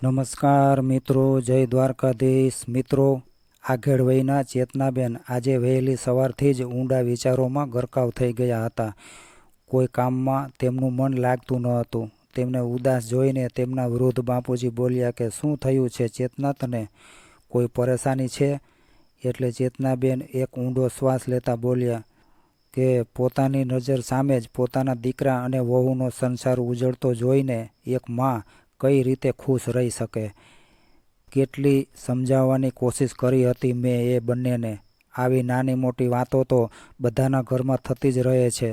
નમસ્કાર મિત્રો, જય દ્વારકાધીશ મિત્રો. આગળ વયના ચેતનાબેન આજે વહેલી સવારથી જ ઊંડા વિચારોમાં ગરકાવ થઈ ગયા હતા. કોઈ કામમાં તેમનું મન લાગતું ન હતું. તેમને ઉદાસ જોઈને તેમના વૃદ્ધ બાપુજી બોલ્યા કે શું થયું છે ચેતના, તને કોઈ પરેશાની છે? એટલે ચેતનાબેન એક ઊંડો શ્વાસ લેતા બોલ્યા કે પોતાની નજર સામે જ પોતાના દીકરા અને વહુનો સંસાર ઉજળતો જોઈને એક માં કઈ રીતે ખુશ રહી શકે. કેટલી સમજાવવાની કોશિશ કરી હતી મેં એ બંનેને. આવી નાની મોટી વાતો તો બધાના ઘરમાં થતી જ રહે છે.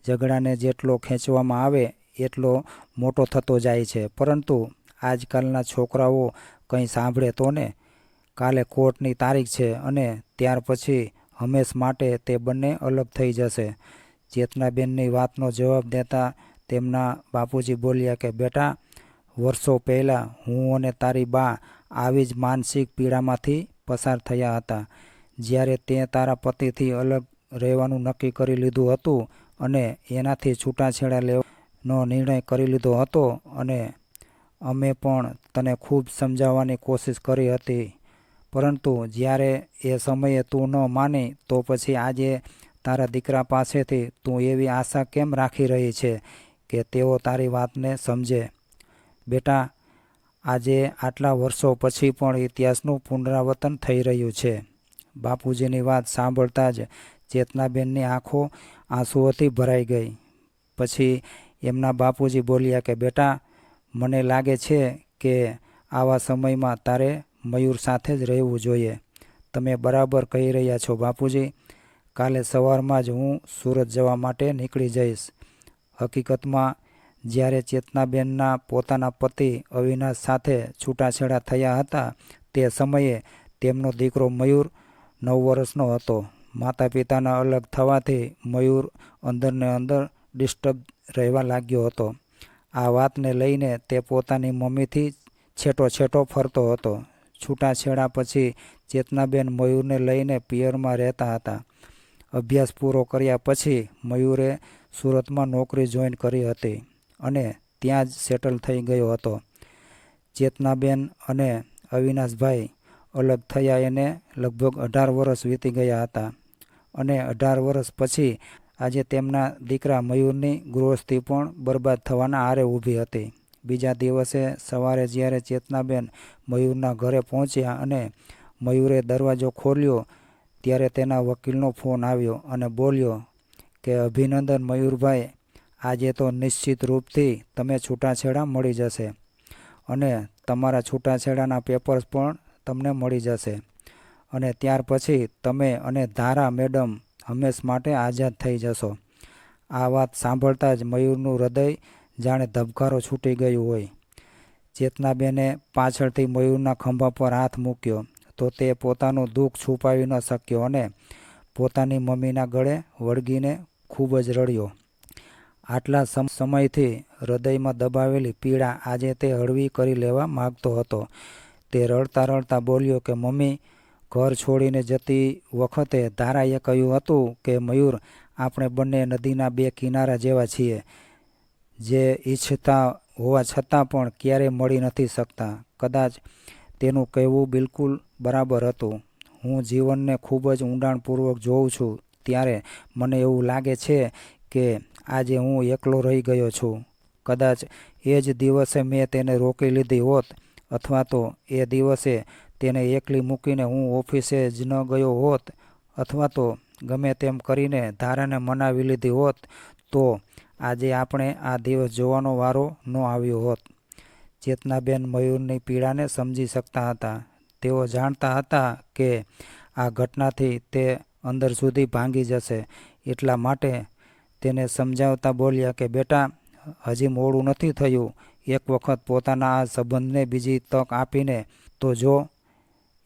ઝઘડાને જેટલો ખેંચવામાં આવે એટલો મોટો થતો જાય છે. પરંતુ આજકાલના છોકરાઓ કંઈ સાંભળે તો ને. કાલે કોર્ટની તારીખ છે અને ત્યાર પછી હંમેશ માટે તે બંને અલગ થઈ જશે. ચેતનાબેનની વાતનો જવાબ દેતા તેમના બાપુજી બોલ્યા કે બેટા, વર્ષો પહેલાં હું અને તારી બા આવી જ માનસિક પીડામાંથી પસાર થયા હતા. જ્યારે તે તારા પતિથી અલગ રહેવાનું નક્કી કરી લીધું હતું અને એનાથી છૂટાછેડા લેવાનો નિર્ણય કરી લીધો હતો, અને અમે પણ તને ખૂબ સમજાવવાની કોશિશ કરી હતી, પરંતુ જ્યારે એ સમયે તું ન માની તો પછી આજે તારા દીકરા પાસેથી તું એવી આશા કેમ રાખી રહી છે કે તેઓ તારી વાતને સમજે? બેટા, આજે આટલા વર્ષો પછી પણ ઇતિહાસનું પુનરાવર્તન થઈ રહ્યું છે. બાપુજીની વાત સાંભળતા જ ચેતનાબેનની આંખો આંસુઓથી ભરાઈ ગઈ. પછી એમના બાપુજી બોલ્યા કે બેટા, મને લાગે છે કે આવા સમયમાં તારે મયુર સાથે જ રહેવું જોઈએ. તમે બરાબર કહી રહ્યા છો બાપુજી. કાલે સવારમાં જ હું સુરત જવા માટે નીકળી જઈશ. હકીકતમાં જ્યારે ચેતનાબેનના પોતાના પતિ અવિનાશ સાથે છૂટાછેડા થયા હતા તે સમયે તેમનો દીકરો મયુર 9 વર્ષનો હતો. માતા પિતાના અલગ થવાથી મયુર અંદરને અંદર ડિસ્ટર્બ રહેવા લાગ્યો હતો. આ વાતને લઈને તે પોતાની મમ્મીથી છેટો ફરતો હતો. છૂટાછેડા પછી ચેતનાબેન મયુરને લઈને પિયરમાં રહેતા હતા. અભ્યાસ પૂરો કર્યા પછી મયુરે સુરતમાં નોકરી જોઈન કરી હતી અને ત્યાં જ સેટલ થઈ ગયો હતો. ચેતનાબેન અને અવિનાશભાઈ અલગ થયા એને લગભગ 18 વર્ષ વીતી ગયા હતા અને 18 વર્ષ પછી આજે તેમના દીકરા મયુરની ગૃહસ્થી પણ બરબાદ થવાના આરે ઊભી હતી. બીજા દિવસે સવારે જ્યારે ચેતનાબેન મયુરના ઘરે પહોંચ્યા અને મયુરે દરવાજો ખોલ્યો ત્યારે તેના વકીલનો ફોન આવ્યો અને બોલ્યો કે અભિનંદન મયુરભાઈ, આજે તો નિશ્ચિત રૂપથી તમે છૂટાછેડા મળી જશે અને તમારા છૂટાછેડાના પેપર્સ પણ તમને મળી જશે અને ત્યાર પછી તમે અને ધારા મેડમ હંમેશ માટે આઝાદ થઈ જશો. આ વાત સાંભળતા જ મયુરનું હૃદય જાણે ધબકારો છૂટી ગયું હોય. ચેતનાબેને પાછળથી મયુરના ખંભા પર હાથ મૂક્યો તો તે પોતાનું દુઃખ છુપાવી ન શક્યો અને પોતાની મમ્મીના ગળે વળગીને ખૂબ જ રડ્યો. આટલા સમયથી હૃદયમાં દબાવેલી પીડા આજે તે હળવી કરી લેવા માગતો હતો. તે રડતા રડતા બોલ્યો કે મમ્મી, ઘર છોડીને જતી વખતે ધારાએ કહ્યું હતું કે મયુર, આપણે બંને નદીના બે કિનારા જેવા છીએ, જે ઈચ્છતા હોવા છતાં પણ ક્યારેય મળી નથી શકતા. કદાચ તેનું કહેવું બિલકુલ બરાબર હતું. હું જીવનને ખૂબ જ ઊંડાણપૂર્વક જોઉં છું ત્યારે મને એવું લાગે છે કે આજે હું એકલો રહી ગયો છું. કદાચ એ જ દિવસે મેં તેને રોકી લીધી હોત, અથવા તો એ દિવસે તેને એકલી મૂકીને હું ઓફિસે જ ન ગયો હોત, અથવા તો ગમે તેમ કરીને ધારાને મનાવી લીધી હોત, તો આજે આપણે આ દિવસ જોવાનો વારો ન આવ્યો હોત. ચેતનાબેન મયુરની પીડાને સમજી શકતા હતા. તેઓ જાણતા હતા કે આ ઘટનાથી તે અંદર સુધી ભાંગી જશે. એટલા માટે તેને સમજાવતા બોલ્યા કે બેટા, હજી મોડું નથી થયું. એક વખત પોતાના આ સંબંધને બીજી તક આપીને તો જો.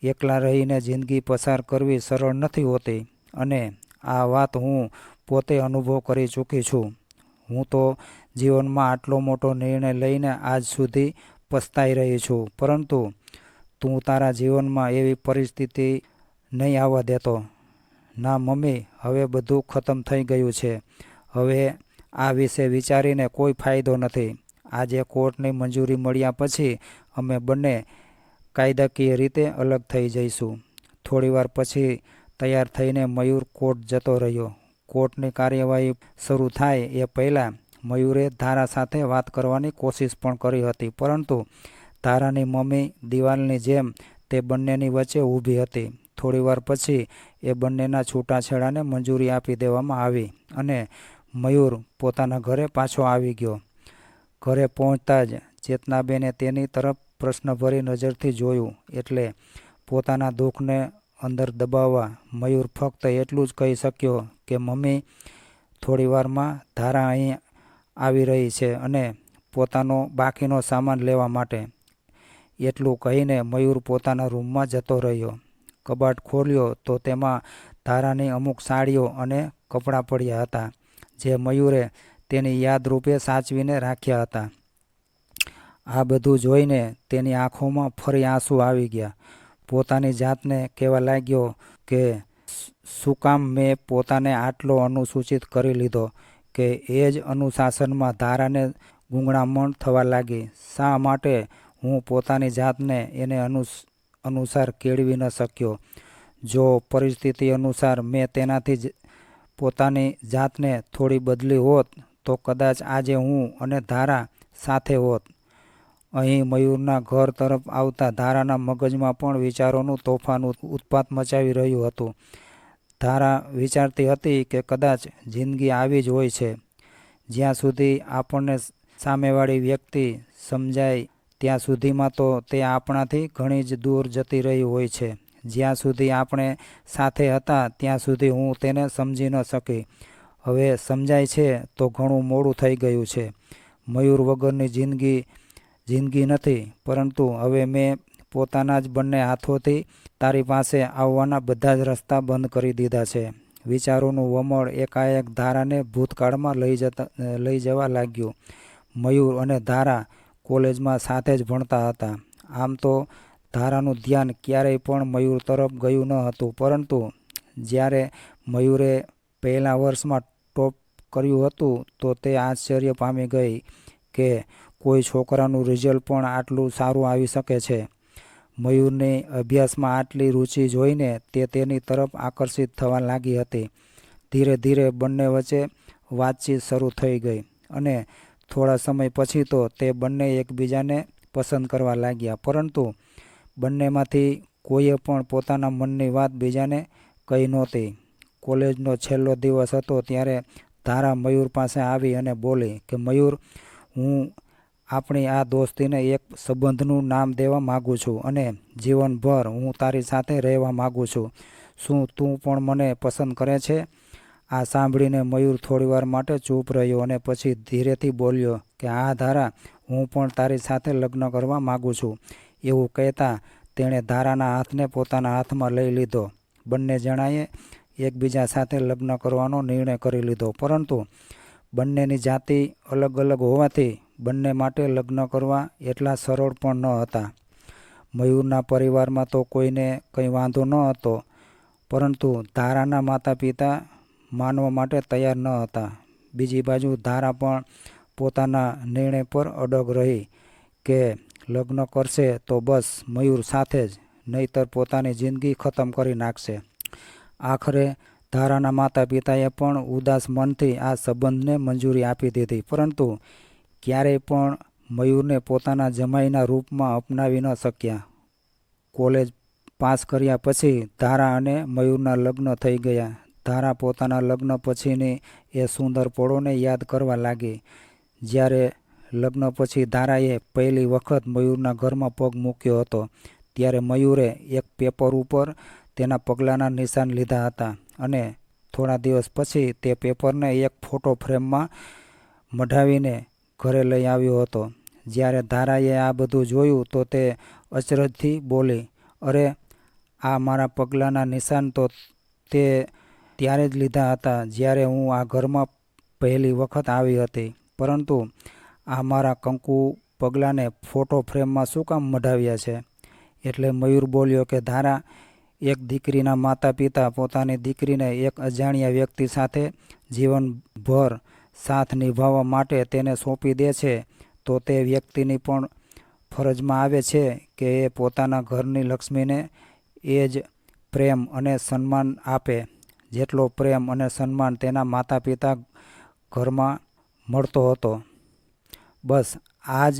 એકલા રહીને જિંદગી પસાર કરવી સરળ નથી હોતી અને આ વાત હું પોતે અનુભવ કરી ચૂકી છું. હું તો જીવનમાં આટલો મોટો નિર્ણય લઈને આજ સુધી પસ્તાઈ રહી છું, પરંતુ તું તારા જીવનમાં એવી પરિસ્થિતિ નહીં આવવા દેતો. ના મમ્મી, હવે બધું ખતમ થઈ ગયું છે. હવે આ વિશે વિચારીને કોઈ ફાયદો નથી. આજે કોર્ટની મંજૂરી મળ્યા પછી અમે બંને કાયદાકીય રીતે અલગ થઈ જઈશું. થોડીવાર પછી તૈયાર થઈને મયુર કોર્ટ જતો રહ્યો. કોર્ટની કાર્યવાહી શરૂ થાય એ પહેલાં મયુરે ધારા સાથે વાત કરવાની કોશિશ પણ કરી હતી, પરંતુ ધારાની મમ્મી દિવાલની જેમ તે બંનેની વચ્ચે ઊભી હતી. થોડીવાર પછી એ બંનેના છૂટાછેડાને મંજૂરી આપી દેવામાં આવી અને મયુર પોતાના ઘરે પાછો આવી ગયો. ઘરે પહોંચતા જ ચેતનાબેને તેની તરફ પ્રશ્નભરી નજરથી જોયું, એટલે પોતાના દુઃખને અંદર દબાવવા મયુર ફક્ત એટલું જ કહી શક્યો કે મમ્મી, થોડીવારમાં ધારા અહીં આવી રહી છે અને પોતાનો બાકીનો સામાન લેવા માટે. એટલું કહીને મયુર પોતાના રૂમમાં જતો રહ્યો. કબાટ ખોલ્યો તો તેમાં ધારાની અમુક સાડીઓ અને કપડાં પડ્યા હતા, જે મયુરે તેની યાદરૂપે સાચવીને રાખ્યા હતા. આ બધું જોઈને તેની આંખોમાં ફરી આંસુ આવી ગયા. પોતાની જાતને કહેવા લાગ્યો કે શું કામ મેં પોતાને આટલો અનુસૂચિત કરી લીધો કે એ જ અનુશાસનમાં ધારાને ગૂંગળામણ થવા લાગી. શા માટે હું પોતાની જાતને એને અનુસાર કેળવી ન શક્યો? જો પરિસ્થિતિ અનુસાર મેં તેનાથી જ પોતાની જાતને થોડી બદલી હોત તો કદાચ આજે હું અને ધારા સાથે હોત. અહીં મયુરના ઘર તરફ આવતા ધારાના મગજમાં પણ વિચારોનું તોફાન ઉત્પાત મચાવી રહ્યું હતું. ધારા વિચારતી હતી કે કદાચ જિંદગી આવી જ હોય છે. જ્યાં સુધી આપણને સામેવાળી વ્યક્તિ સમજાય ત્યાં સુધીમાં તો તે આપણાથી ઘણી જ દૂર જતી રહી હોય છે. જ્યાં સુધી આપણે સાથે હતા ત્યાં સુધી હું તેને સમજી ન શકી. હવે સમજાય છે તો ઘણું મોડું થઈ ગયું છે. મયુર વગરની જિંદગી નથી, પરંતુ હવે મેં પોતાના જ બંને હાથોથી તારી પાસે આવવાના બધા જ રસ્તા બંધ કરી દીધા છે. વિચારોનું વમળ એકાએક ધારાને ભૂતકાળમાં લઈ જવા લાગ્યું. મયુર અને ધારા કોલેજમાં સાથે જ ભણતા હતા. આમ તો ધારાનું ધ્યાન ક્યારેય પણ મયુર તરફ ગયું ન હતું, પરંતુ જ્યારે મયુરે પહેલા વર્ષમાં ટોપ કર્યું હતું તો તે આશ્ચર્ય પામી ગઈ કે કોઈ છોકરાનું રિઝલ્ટ પણ આટલું સારું આવી શકે છે. મયુરની અભ્યાસમાં આટલી રુચિ જોઈને તે તેની તરફ આકર્ષિત થવા લાગી હતી. ધીરે ધીરે બંને વચ્ચે વાતચીત શરૂ થઈ ગઈ અને થોડા સમય પછી તો તે બંને એકબીજાને પસંદ કરવા લાગ્યા, પરંતુ બંનેમાંથી કોઈએ પણ પોતાના મનની વાત બીજાને કહી નહોતી. કોલેજનો છેલ્લો દિવસ હતો ત્યારે ધારા મયુર પાસે આવી અને બોલી કે મયુર, હું આપણી આ દોસ્તીને એક સંબંધનું નામ દેવા માગું છું અને જીવનભર હું તારી સાથે રહેવા માગું છું. શું તું પણ મને પસંદ કરે છે? આ સાંભળીને મયુર થોડીવાર માટે ચૂપ રહ્યો અને પછી ધીરેથી બોલ્યો કે હા ધારા, હું પણ તારી સાથે લગ્ન કરવા માગું છું. એવું કહેતા તેણે ધારાના હાથને પોતાના હાથમાં લઈ લીધો. બંને જણાએ એકબીજા સાથે લગ્ન કરવાનો નિર્ણય કરી લીધો, પરંતુ બંનેની જાતિ અલગ અલગ હોવાથી બંને માટે લગ્ન કરવા એટલા સરળ પણ ન હતા. મયુરના પરિવારમાં તો કોઈને કંઈ વાંધો ન હતો, પરંતુ ધારાના માતા પિતા માનવા માટે તૈયાર ન હતા. બીજી બાજુ ધારા પણ પોતાના નિર્ણય પર અડગ રહી કે લગ્ન કરશે તો બસ મયુર સાથે જ, નહીંતર પોતાની જિંદગી ખતમ કરી નાખશે. આખરે ધારાના માતા પિતાએ પણ ઉદાસ મનથી આ સંબંધને મંજૂરી આપી દીધી, પરંતુ ક્યારેય પણ મયુરને પોતાના જમાઈના રૂપમાં અપનાવી ન શક્યા. કોલેજ પાસ કર્યા પછી ધારા અને મયુરના લગ્ન થઈ ગયા. ધારા પોતાના લગ્ન પછીની એ સુંદર પળોને યાદ કરવા લાગી. જ્યારે લગ્ન પછી ધારાએ પહેલી વખત મયુરના ઘરમાં પગ મૂક્યો હતો, ત્યારે મયુરે એક પેપર ઉપર તેના પગલાંના નિશાન લીધા હતા અને થોડા દિવસ પછી તે પેપરને એક ફોટો ફ્રેમમાં મઢાવીને ઘરે લઈ આવ્યો હતો. જ્યારે ધારાએ આ બધું જોયું તો તે અચરજથી બોલી, અરે, આ મારા પગલાંના નિશાન તો તે ત્યારે જ લીધા હતા જ્યારે હું આ ઘરમાં પહેલી વખત આવી હતી, પરંતુ આ મારા કંકુ પગલાંને ફોટો ફ્રેમમાં શું કામ મઢાવ્યા છે? એટલે મયુર બોલ્યો કે ધારા, એક દીકરીના માતા પિતા પોતાની દીકરીને એક અજાણ્યા વ્યક્તિ સાથે જીવનભર સાથ નિભાવવા માટે તેને સોંપી દે છે તો તે વ્યક્તિની પણ ફરજમાં આવે છે કે એ પોતાના ઘરની લક્ષ્મીને એ જ પ્રેમ અને સન્માન આપે જેટલો પ્રેમ અને સન્માન તેના માતા પિતા ઘરમાં મળતો હતો. બસ આ જ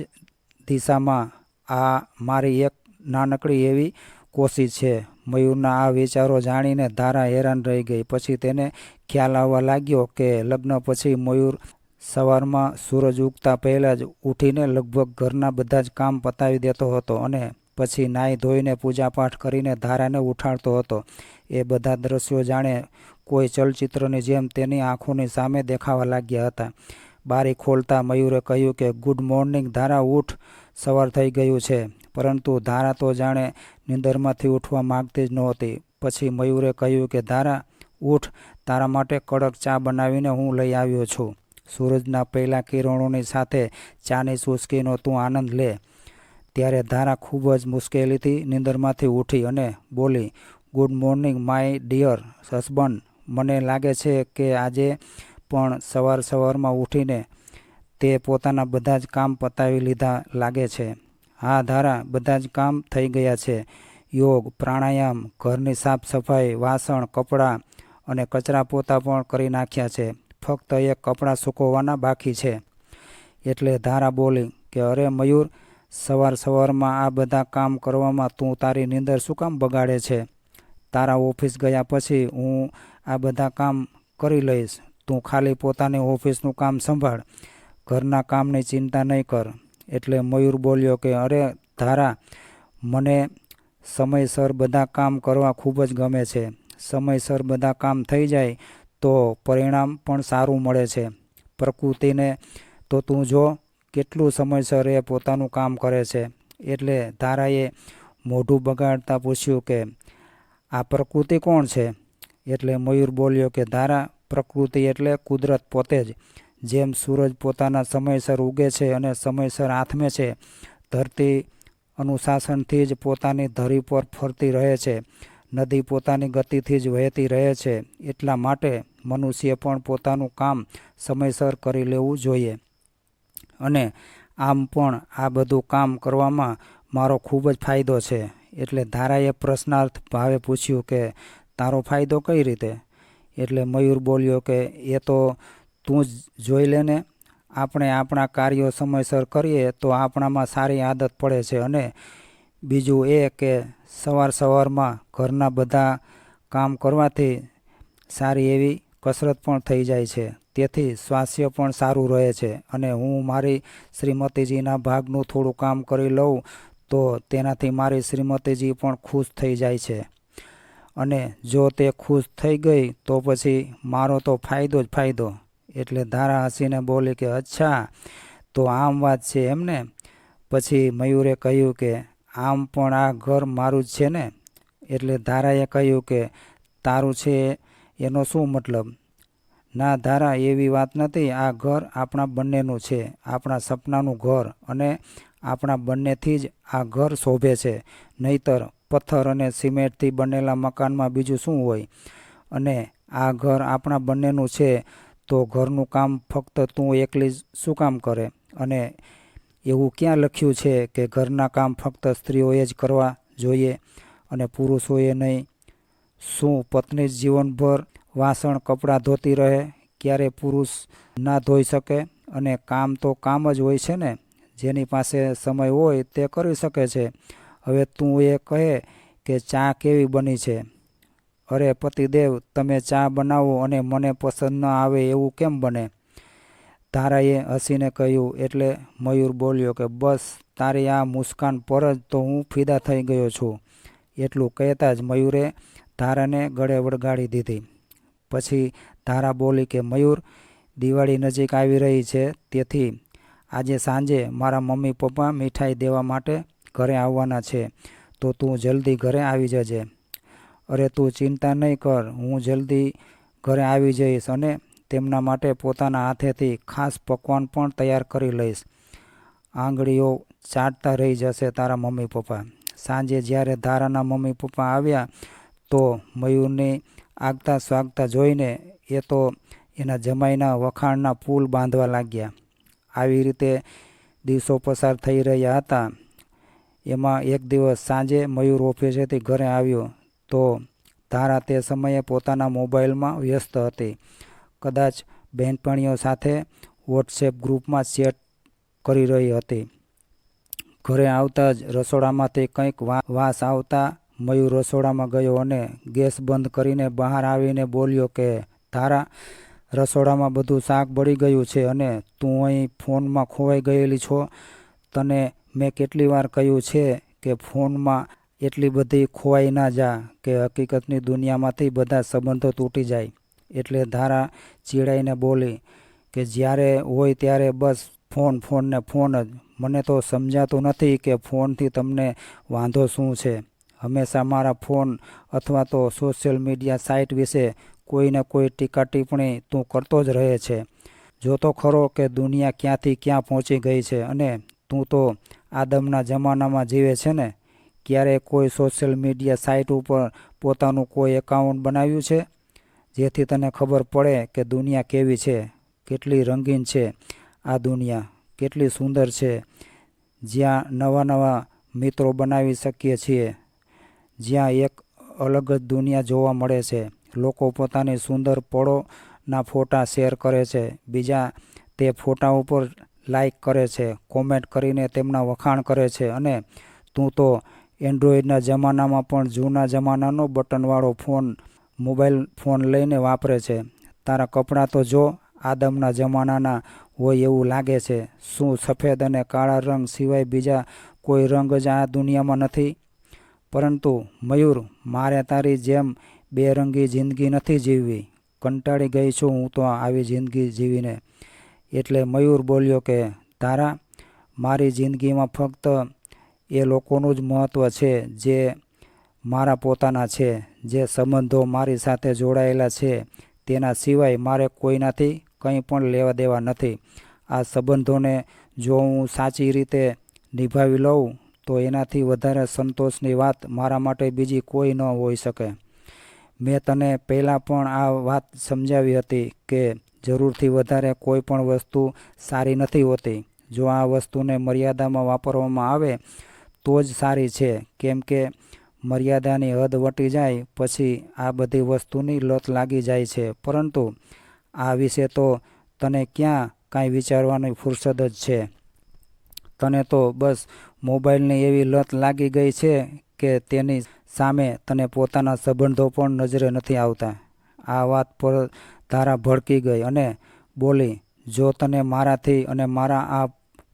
દિશામાં આ મારી એક નાનકડી એવી કોશિશ છે. મયુરના આ વિચારો જાણીને ધારા હેરાન રહી ગઈ. પછી તેને ખ્યાલ આવવા લાગ્યો કે લગ્ન પછી મયુર સવારમાં સૂરજ ઉગતા પહેલાં જ ઉઠીને લગભગ ઘરના બધા જ કામ પતાવી દેતો હતો અને પછી નાહી ધોઈને પૂજાપાઠ કરીને ધારાને ઉઠાડતો હતો. એ બધા દ્રશ્યો જાણે કોઈ ચલચિત્રની જેમ તેની આંખોની સામે દેખાવા લાગ્યા હતા. બારી ખોલતા મયુરે કહ્યું કે ગુડ મોર્નિંગ ધારા, ઉઠ, સવાર થઈ ગયું છે. પરંતુ ધારા તો જાણે નીંદરમાંથી ઉઠવા માગતી જ નહોતી. પછી મયુરે કહ્યું કે ધારા ઉઠ, તારા માટે કડક ચા બનાવીને હું લઈ આવ્યો છું. સૂરજના પહેલા કિરણોની સાથે ચાની ચુસ્કીનો તું આનંદ લે. ત્યારે ધારા ખૂબ જ મુશ્કેલીથી નીંદરમાંથી ઉઠી અને બોલી, good morning my dear husband. મને લાગે છે કે આજે પણ સવારમાં ઉઠીને તે પોતાના બધા જ કામ પતાવી લીધા લાગે છે. હા ધારા, બધા જ કામ થઈ ગયા છે. યોગ, પ્રાણાયામ, ઘરની સાફ સફાઈ, વાસણ, કપડાં અને કચરા પોતા પણ કરી નાખ્યા છે. ફક્ત એક કપડાં સૂકવવાના બાકી છે. એટલે ધારા બોલી કે અરે મયુર, સવારમાં આ બધા કામ કરવામાં તું તારી નીંદર શું કામ બગાડે છે? તારા ઓફિસ ગયા પછી હું આ બધા કામ કરી લઈશ. તું ખાલી પોતાની ઓફિસનું કામ સંભાળ, ઘરના કામની ચિંતા નહીં કર. એટલે મયુર બોલ્યો કે અરે ધારા, મને સમયસર બધા કામ કરવા ખૂબ જ ગમે છે. સમયસર બધા કામ થઈ જાય તો પરિણામ પણ સારું મળે છે. પ્રકૃતિને તો તું જો કેટલું સમયસર એ પોતાનું કામ કરે છે. એટલે ધારાએ મોઢું બગાડતા પૂછ્યું કે આ પ્રકૃતિ કોણ છે? એટલે મયુર બોલ્યો કે ધારા, પ્રકૃતિ એટલે કુદરત પોતે જ. જેમ સૂરજ પોતાના સમયસર ઉગે છે અને સમયસર આથમે છે, ધરતી અનુશાસનથી જ પોતાની ધરી પર ફરતી રહે છે, નદી પોતાની ગતિથી જ વહેતી રહે છે, એટલા માટે મનુષ્ય પણ પોતાનું કામ સમયસર કરી લેવું જોઈએ. અને આમ પણ આ બધું કામ કરવામાં મારો ખૂબ જ ફાયદો છે. એટલે ધારાએ પ્રશ્નાર્થ ભાવે પૂછ્યું કે તારો ફાયદો કઈ રીતે? એટલે મયુર બોલ્યો કે એ તો તું જ જોઈ લે ને. આપણે આપણા કાર્યો સમયસર કરીએ તો આપણામાં સારી આદત પડે છે. અને બીજું એ કે સવારમાં ઘરના બધા કામ કરવાથી સારી એવી કસરત પણ થઈ જાય છે. તેથી સ્વાસ્થ્ય પણ સારું રહે છે. અને હું મારી શ્રીમતીજીના ભાગનું થોડું કામ કરી લઉં તો તેનાથી મારી શ્રીમતીજી પણ ખુશ થઈ જાય છે. અને જો તે ખુશ થઈ ગઈ તો પછી મારો તો ફાયદો જ ફાયદો. એટલે ધારા હસીને બોલી કે અચ્છા, તો આમ વાત છે એમને? પછી મયુરે કહ્યું કે આમ પણ આ ઘર મારું જ છે ને? એટલે ધારાએ કહ્યું કે તારું છે એનો શું મતલબ? ના ધારા, એવી વાત નથી. આ ઘર આપણા બંનેનું છે, આપણા સપનાનું ઘર. અને આપણા બંનેથી જ આ ઘર શોભે છે. નહીતર પથ્થર અને સિમેન્ટથી બનેલા મકાનમાં બીજું શું હોય? અને આ ઘર આપણા બંનેનું છે તો ઘરનું કામ ફક્ત તું એકલી જ શું કામ કરે? અને એવું ક્યાં લખ્યું છે કે ઘરના કામ ફક્ત સ્ત્રીઓએ જ કરવા જોઈએ અને પુરુષોએ નહીં? શું પત્ની જીવનભર વાસણ કપડાં ધોતી રહે? ક્યારે પુરુષ ના ધોઈ શકે? અને કામ તો કામ જ હોય છે ને. જેની પાસે સમય હોય તે કરી શકે છે. હવે તું એ કહે કે ચા કેવી બની છે? અરે પતિદેવ, તમે ચા બનાવો અને મને પસંદ ન આવે એવું કેમ બને? ધારાએ હસીને કહ્યું. એટલે મયુર બોલ્યો કે બસ તારી આ મુસ્કાન પર જ તો હું ફિદા થઈ ગયો છું. એટલું કહેતા જ મયુરે ધારાને ગળે વળગાડી દીધી. પછી ધારા બોલી કે મયુર, દિવાળી નજીક આવી રહી છે, તેથી આજે સાંજે મારા મમ્મી પપ્પા મીઠાઈ દેવા માટે ઘરે આવવાના છે, તો તું જલ્દી ઘરે આવી જજે. અરે તું ચિંતા નહીં કર, હું જલ્દી ઘરે આવી જઈશ અને તેમના માટે પોતાના હાથેથી ખાસ પકવાન પણ તૈયાર કરી લઈશ. આંગળીઓ ચાટતા રહી જશે તારા મમ્મી પપ્પા. સાંજે જ્યારે ધારાના મમ્મી પપ્પા આવ્યા તો મયુરની આગતા સ્વાગતા જોઈને એ તો એના જમાઈના વખાણના પુલ બાંધવા લાગ્યા. આવી રીતે દિવસો પસાર થઈ રહ્યા હતા. એમાં એક દિવસ સાંજે મયુર ઓફિસેથી ઘરે આવ્યો તો ધારા તે સમયે પોતાના મોબાઈલમાં વ્યસ્ત હતી. કદાચ બહેનપણીઓ સાથે વોટ્સએપ ગ્રુપમાં ચેટ કરી રહી હતી. ઘરે આવતા જ રસોડામાંથી કંઈક વાસ આવતા મયુર રસોડામાં ગયો અને ગેસ બંધ કરીને બહાર આવીને બોલ્યો કે ધારા, રસોડામાં બધું શાક બળી ગયું છે અને તું અહીં ફોનમાં ખોવાઈ ગયેલી છો. તને મેં કેટલી વાર કહ્યું છે કે ફોનમાં એટલી બધી ખોવાઈ ના જા કે હકીકતની દુનિયામાંથી બધા સંબંધો તૂટી જાય. એટલે ધારા ચીડાઈને બોલી કે જ્યારે હોય ત્યારે બસ ફોન ફોન ને ફોન જ. મને તો સમજાતું નથી કે ફોનથી તમને વાંધો શું છે. હંમેશા મારા ફોન અથવા તો સોશિયલ મીડિયા સાઇટ વિશે કોઈને કોઈ ટીકા ટિપ્પણી તું કરતો જ રહે છે. જોતો ખરો કે દુનિયા ક્યાંથી ક્યાં પહોંચી ગઈ છે અને તું તો આદમના જમાનામાં જીવે છે ને. ક્યારે કોઈ સોશિયલ મીડિયા સાઇટ ઉપર પોતાનું કોઈ એકાઉન્ટ બનાવ્યું છે જેથી તને ખબર પડે કે દુનિયા કેવી છે, કેટલી રંગીન છે આ દુનિયા, કેટલી સુંદર છે, જ્યાં નવા નવા મિત્રો બનાવી શકીએ છીએ, જ્યાં એક અલગ જ દુનિયા જોવા મળે છે. લોકો પોતાની સુંદર પળોના ફોટા શેર કરે છે, બીજા તે ફોટા ઉપર લાઈક કરે છે, કોમેન્ટ કરીને તેમના વખાણ કરે છે અને તું તો એન્ડ્રોઈડના જમાનામાં પણ જૂના જમાનાનો બટનવાળો મોબાઈલ ફોન લઈને વાપરે છે. તારા કપડાં તો જો આદમના જમાનાના હોય એવું લાગે છે. શું સફેદ અને કાળા રંગ સિવાય બીજા કોઈ રંગ જ આ દુનિયામાં નથી? પરંતુ મયુર, મારે તારી જેમ બેરંગી જિંદગી નથી જીવવી. કંટાળી ગઈ છું હું તો આવી જિંદગી જીવીને. એટલે મયુર બોલ્યો કે ધારા, મારી જિંદગીમાં ફક્ત એ લોકોનું જ મહત્ત્વ છે જે મારા પોતાના છે, જે સંબંધો મારી સાથે જોડાયેલા છે. તેના સિવાય મારે કોઈનાથી કંઈ પણ લેવા દેવા નથી. આ સંબંધોને જો હું સાચી રીતે નિભાવી લઉં તો એનાથી વધારે સંતોષની વાત મારા માટે બીજી કોઈ ન હોઈ શકે. મેં તને પહેલાં પણ આ વાત સમજાવી હતી કે જરૂરથી વધારે કોઈ પણ વસ્તુ સારી નથી હોતી. જો આ વસ્તુને મર્યાદામાં વાપરવામાં આવે તો જ સારી છે, કેમ કે મર્યાદાની હદ વટી જાય પછી આ બધી વસ્તુની લત લાગી જાય છે. પરંતુ આ વિશે તો તને ક્યાં કાંઈ વિચારવાની ફુરસદ જ છે. તને તો બસ મોબાઈલની એવી લત લાગી ગઈ છે કે તેની સામે તને પોતાના સંબંધો પણ નજરે નથી આવતા. આ વાત પર ધારા ભડકી ગઈ અને બોલી, જો તને મારાથી અને મારા આ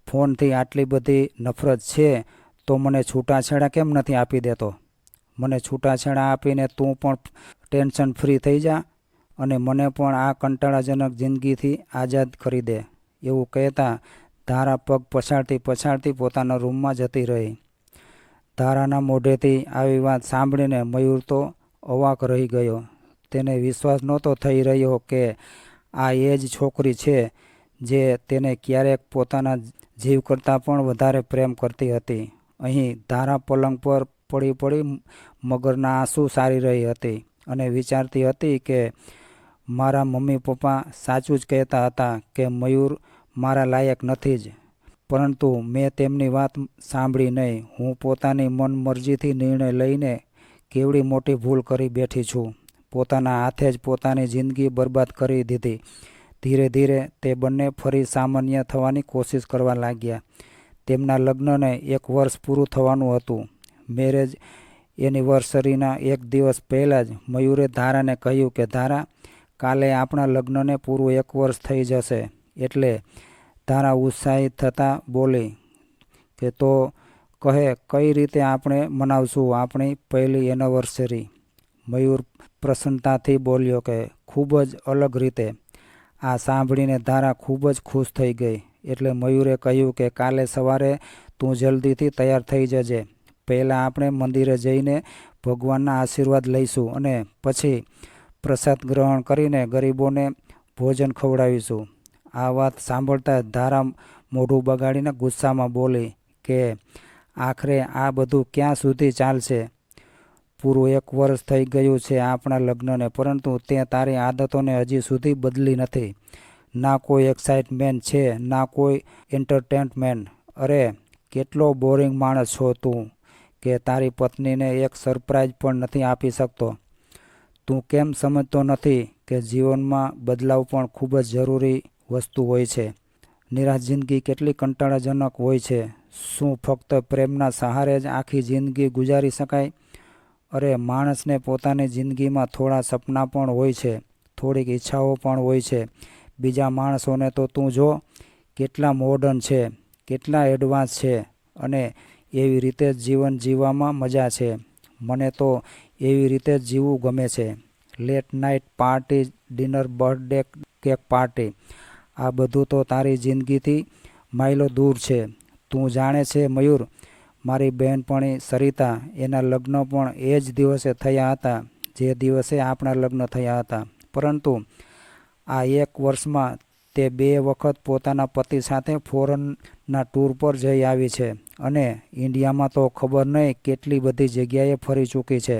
ફોનથી આટલી બધી નફરત છે તો મને છૂટાછેડા કેમ નથી આપી દેતો? મને છૂટાછેડા આપીને તું પણ ટેન્શન ફ્રી થઈ જા અને મને પણ આ કંટાળાજનક જિંદગીથી આઝાદ કરી દે. એવું કહેતા ધારા પગ પછાડતી પોતાના રૂમમાં જતી રહી. ધારાના મોઢેથી આવી વાત સાંભળીને મયુર તો અવાક રહી ગયો. તેને વિશ્વાસ નહોતો થઈ રહ્યો કે આ એ જ છોકરી છે જે તેને ક્યારેક પોતાના જીવ કરતાં પણ વધારે પ્રેમ કરતી હતી. અહીં ધારા પલંગ પર પડી મગરના આંસુ સારી રહી હતી અને વિચારતી હતી કે મારા મમ્મી પપ્પા સાચું જ કહેતા હતા કે મયુર મારા લાયક નથી જ. પરંતુ મેં તેમની વાત સાંભળી નહીં. હું પોતાની મનમરજીથી નિર્ણય લઈને કેવડી મોટી ભૂલ કરી બેઠી છું. પોતાના હાથે જ પોતાની જિંદગી બરબાદ કરી દીધી. ધીરે ધીરે તે બંને ફરી સામાન્ય થવાની કોશિશ કરવા લાગ્યા. તેમના લગ્નને 1 વર્ષ પૂરું થવાનું હતું. મેરેજ એનિવર્સરીના 1 દિવસ પહેલાં જ મયુરે ધારાને કહ્યું કે ધારા, કાલે આપણા લગ્નને પૂરું 1 વર્ષ થઈ જશે. એટલે ધારા ઉત્સાહિત થતાં બોલી કે તો કહે, કઈ રીતે આપણે મનાવશું આપણી પહેલી એનિવર્સરી? મયુર પ્રસન્નતાથી બોલ્યો કે ખૂબ જ અલગ રીતે. આ સાંભળીને ધારા ખૂબ જ ખુશ થઈ ગઈ. એટલે મયુરે કહ્યું કે કાલે સવારે તું જલ્દીથી તૈયાર થઈ જજે. પહેલાં આપણે મંદિરે જઈને ભગવાનના આશીર્વાદ લઈશું અને પછી પ્રસાદ ગ્રહણ કરીને ગરીબોને ભોજન ખવડાવીશું. આ વાત સાંભળતા ધારા મોઢું બગાડીને ગુસ્સામાં બોલી કે આખરે આ બધું ક્યાં સુધી ચાલશે? પૂરું 1 વર્ષ થઈ ગયું છે આપણા લગ્નને, પરંતુ તે તારી આદતોને હજી સુધી બદલી નથી. ના કોઈ એક્સાઇટમેન્ટ છે, ના કોઈ એન્ટરટેનમેન્ટ. અરે કેટલો બોરિંગ માણસ છો તું કે તારી પત્નીને એક સરપ્રાઈઝ પણ નથી આપી શકતો. તું કેમ સમજતો નથી કે જીવનમાં બદલાવ પણ ખૂબ જ જરૂરી વસ્તુ હોય છે. નિરાશ જિંદગી કેટલી કંટાળાજનક હોય છે. શું ફક્ત પ્રેમના સહારે જ આખી જિંદગી ગુજારી શકાય? અરે, માણસને પોતાની જિંદગીમાં થોડા સપના પણ હોય છે, થોડીક ઈચ્છાઓ પણ હોય છે. બીજા માણસોને તો તું જો, કેટલા મોડર્ન છે, કેટલા એડવાન્સ છે, અને એવી રીતે જ જીવન જીવવામાં મજા છે. મને તો એવી રીતે જ જીવવું ગમે છે. Late night party, dinner, birthday cake party, આ બધું તો તારી જિંદગીથી માઇલો દૂર છે. તું જાણે છે મયુર, મારી બહેનપણી સરિતા, એના લગ્ન પણ એ જ દિવસે થયા હતા જે દિવસે આપણા લગ્ન થયા હતા. પરંતુ આ 1 વર્ષમાં તે 2 વખત પોતાના પતિ સાથે ફોરેનના ટૂર પર જઈ આવી છે, અને ઇન્ડિયામાં તો ખબર નહીં કેટલી બધી જગ્યાએ ફરી ચૂકી છે,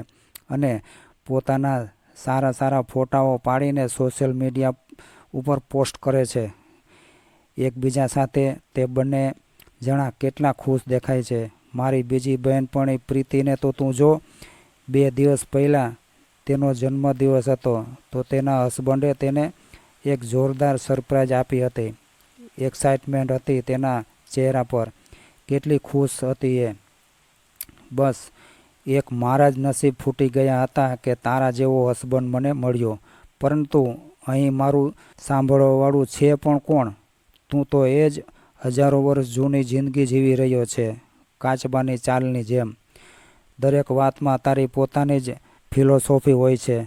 અને પોતાના સારા સારા ફોટાઓ પાડીને સોશિયલ મીડિયા ઉપર પોસ્ટ કરે છે. એકબીજા સાથે તે બંને જણા કેટલા ખુશ દેખાય છે. મારી બીજી બહેનપણી પ્રીતિને તો તું જો, 2 દિવસ પહેલાં તેનો જન્મદિવસ હતો, તો તેના હસબન્ડે તેને એક જોરદાર સરપ્રાઈઝ આપી હતી. એક્સાઇટમેન્ટ હતી તેના ચહેરા પર, કેટલી ખુશ હતી એ. બસ એક મારા જ નસીબ ફૂટી ગયા હતા કે તારા જેવો હસબન્ડ મને મળ્યો. પરંતુ અહીં મારું સાંભળવાવાળું છે પણ કોણ? તું તો એ જ હજારો વર્ષ જૂની જિંદગી જીવી રહ્યો છે, કાચબાની ચાલની જેમ. દરેક વાતમાં તારી પોતાની જ ફિલોસોફી હોય છે.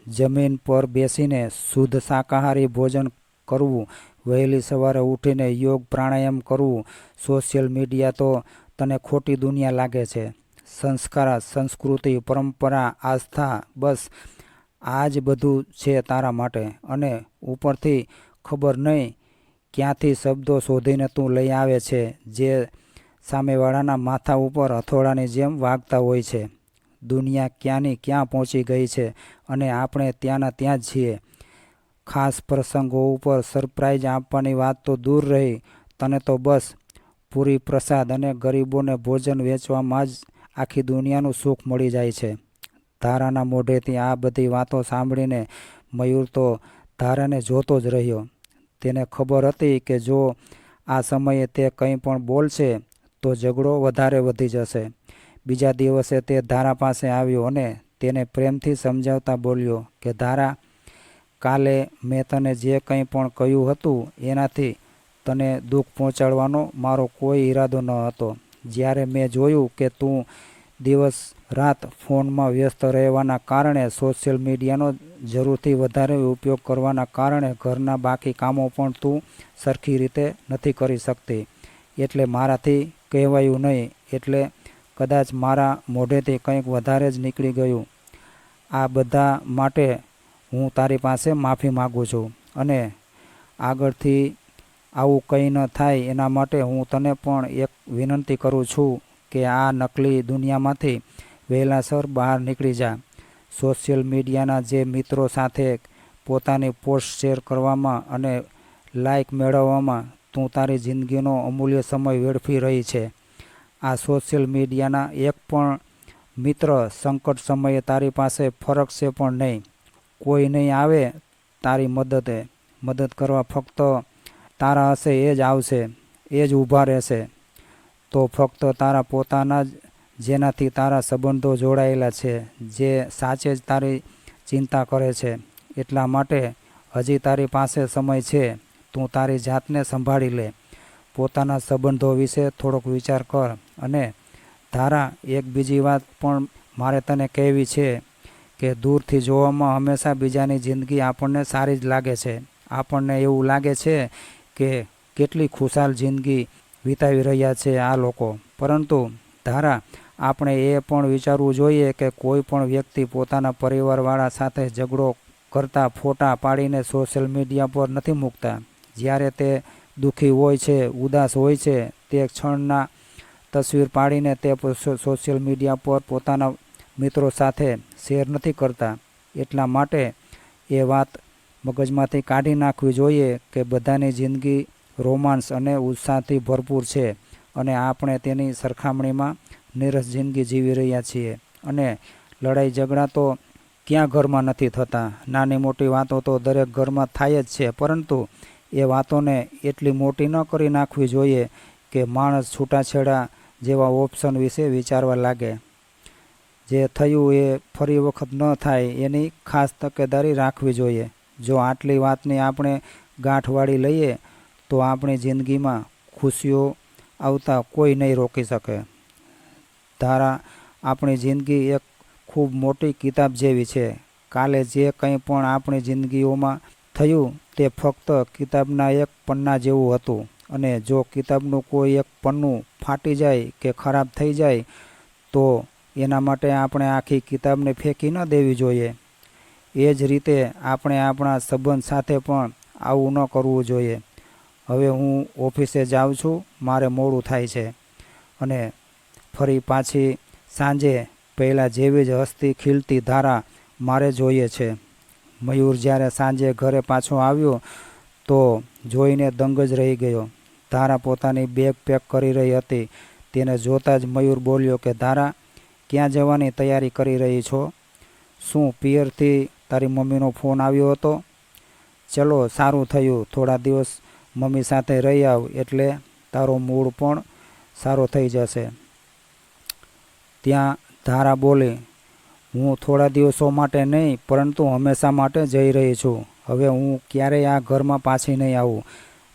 જમીન પર બેસીને શુદ્ધ શાકાહારી ભોજન કરવું, વહેલી સવારે ઉઠીને યોગ પ્રાણાયામ કરવું. સોશિયલ મીડિયા તો તને ખોટી દુનિયા લાગે છે. સંસ્કાર, સંસ્કૃતિ, પરંપરા, આસ્થા, બસ આ જ બધું છે તારા માટે. અને ઉપરથી ખબર નહીં ક્યાંથી શબ્દો શોધીને તું લઈ આવે છે, જે સામેવાળાના માથા ઉપર હથોડાની જેમ વાગતા હોય છે. દુનિયા ક્યાંની ક્યાં પહોંચી ગઈ છે, અને આપણે ત્યાંના ત્યાં જ છીએ. ખાસ પ્રસંગો ઉપર સરપ્રાઈઝ આપવાની વાત તો દૂર રહી, તને તો બસ પૂરી પ્રસાદ અને ગરીબોને ભોજન વેચવામાં જ આખી દુનિયાનું સુખ મળી જાય છે. ધારાના મોઢેથી આ બધી વાતો સાંભળીને મયુર તો ધારાને જોતો જ રહ્યો. તેને ખબર હતી કે જો આ સમયે તે કંઈ પણ બોલશે તો ઝઘડો વધારે વધી જશે. બીજા દિવસે તે ધારા પાસે આવ્યો અને તેને પ્રેમથી સમજાવતા બોલ્યો કે ધારા, કાલે મેં તને જે કંઈ પણ કહ્યું હતું એનાથી તને દુઃખ પહોંચાડવાનો મારો કોઈ ઈરાદો ન હતો. જ્યારે મેં જોયું કે તું દિવસ રાત ફોનમાં વ્યસ્ત રહેવાના કારણે, સોશિયલ મીડિયાનો જરૂરથી વધારે ઉપયોગ કરવાના કારણે ઘરના બાકી કામો પણ તું સરખી રીતે નથી કરી શકતી, એટલે મારાથી કહેવાયું નહીં, એટલે કદાચ મારા મોઢેથી કંઈક વધારે જ નીકળી ગયું. આ બધા માટે હું તારી પાસે માફી માગું છું, અને આગળથી આવું કંઈ ન થાય એના માટે હું તને પણ એક વિનંતી કરું છું કે આ નકલી દુનિયામાંથી વહેલાસર બહાર નીકળી જા. સોશિયલ મીડિયાના જે મિત્રો સાથે પોતાની પોસ્ટ શેર કરવામાં અને લાઇક મેળવવામાં તું તારી જિંદગીનો અમૂલ્ય સમય વેડફી રહી છે. આ સોશિયલ મીડિયાના એક પણ મિત્ર સંકટ સમયે તારી પાસે ફરકશે પણ નહીં. કોઈ નહીં આવે તારી મદદ કરવા. ફક્ત તારા હશે એ જ આવશે, એ જ ઊભા રહેશે. તો ફક્ત તારા પોતાના જ, જેનાથી તારા સંબંધો જોડાયેલા છે, જે સાચે જ તારી ચિંતા કરે છે. એટલા માટે હજી તારી પાસે સમય છે. તું તારી જાતને સંભાળી લે. પોતાના સંબંધો વિશે થોડોક વિચાર કર. અને ધારા, એક બીજી વાત પણ મારે તને કહેવી છે કે દૂરથી જોવામાં હંમેશા બીજાની જિંદગી આપણને સારી જ લાગે છે. આપણને એવું લાગે છે કે કેટલી ખુશાલ જિંદગી વિતાવી રહ્યા છે આ લોકો. પરંતુ ધારા, આપણે એ પણ વિચારવું જોઈએ કે કોઈ પણ વ્યક્તિ પોતાના પરિવારવાળા સાથે ઝઘડો કરતા ફોટા પાડીને સોશિયલ મીડિયા પર નથી મૂકતા. જ્યારે તે દુઃખી હોય છે, ઉદાસ હોય છે, તે ક્ષણના તસવીર પાડીને તે સોશિયલ મીડિયા પર પોતાના મિત્રો સાથે શેર નથી કરતા. એટલા માટે એ વાત મગજમાંથી કાઢી નાખવી જોઈએ કે બધાની જિંદગી રોમાંસ અને ઉત્સાહથી ભરપૂર છે, અને આપણે તેની સરખામણીમાં નીરસ જિંદગી જીવી રહ્યા છીએ. અને લડાઈ ઝઘડા તો ક્યાં ઘરમાં નથી થતા. નાની મોટી વાતો તો દરેક ઘરમાં થાય જ છે, પરંતુ એ વાતોને એટલી મોટી ન કરી નાખવી જોઈએ કે માણસ છૂટાછેડા જેવા ઓપ્શન વિશે વિચારવા લાગે. જે થયું એ ફરી વખત ન થાય એની ખાસ તકેદારી રાખવી જોઈએ. જો આટલી વાતની આપણે ગાંઠ વાળી લઈએ તો આપણી જિંદગીમાં ખુશીઓ આવતા કોઈ નહીં રોકી શકે. ધારા, આપણી જિંદગી એક ખૂબ મોટી કિતાબ જેવી છે. કાલે જે કંઈ પણ આપણી જિંદગીઓમાં થયું તે ફક્ત કિતાબના એક પન્ના જેવું હતું. અને જો કિતાબનું કોઈ એક પન્નું ફાટી જાય કે ખરાબ થઈ જાય તો એના માટે આપણે આખી કિતાબને ફેંકી ન દેવી જોઈએ. એ જ રીતે આપણે આપણા સંબંધ સાથે પણ આવું ન કરવું જોઈએ. હવે હું ઓફિસે જાઉં છું, મારે મોડું થાય છે. અને ફરી પાછી સાંજે પહેલાં જેવી જ હસતી ખીલતી ધારા મારે જોઈએ છે. મયુર જ્યારે સાંજે ઘરે પાછો આવ્યો તો જોઈને દંગ જ રહી ગયો. ધારા પોતાની બેગ પેક કરી રહી હતી. તેને જોતાં જ મયુર બોલ્યો કે ધારા, ક્યાં જવાની તૈયારી કરી રહી છો? શું પિયરથી તારી મમ્મીનો ફોન આવ્યો હતો? ચલો, સારું થયું. થોડા દિવસ મમ્મી સાથે રહી આવ એટલે તારો મૂડ પણ સારો થઈ જશે. ત્યાં ધારા બોલી, હું થોડા દિવસો માટે નહીં પરંતુ હંમેશા માટે જઈ રહી છું. હવે હું ક્યારેય આ ઘરમાં પાછી નહીં આવું.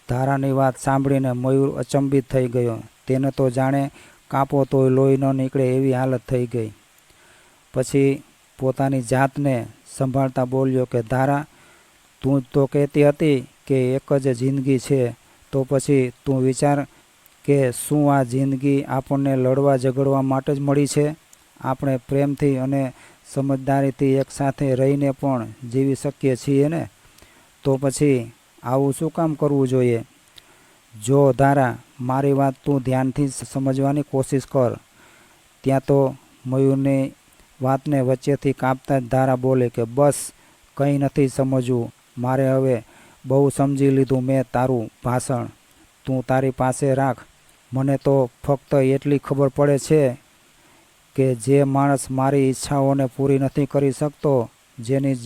ધારાની વાત સાંભળીને મયુર અચંબિત થઈ ગયો. તેને તો જાણે કાપો તોય લોહી ન નીકળે એવી હાલત થઈ ગઈ. પછી પોતાની જાતને સંભાળતા બોલ્યો કે ધારા, તું જ તો કહેતી હતી કે એક જ જિંદગી છે, તો પછી તું વિચાર કે શું આ જિંદગી આપણને લડવા ઝઘડવા માટે જ મળી છે? આપણે પ્રેમથી અને સમજદારીથી એકસાથે રહીને પણ જીવી શકીએ છીએ ને? તો પછી આવું શું કામ કરવું જોઈએ? જો ધારા, મારી વાત તું ધ્યાનથી સમજવાની કોશિશ કર. ત્યાં તો મયુરની વાતને વચ્ચેથી કાપતા જ ધારા બોલે કે બસ, કંઈ નથી સમજવું મારે. હવે બહુ સમજી લીધું મેં તારું ભાષણ. તું તારી પાસે રાખ. મને તો ફક્ત એટલી ખબર પડે છે કે જે માણસ મારી ઈચ્છાઓને પૂરી નથી કરી શકતો, જેની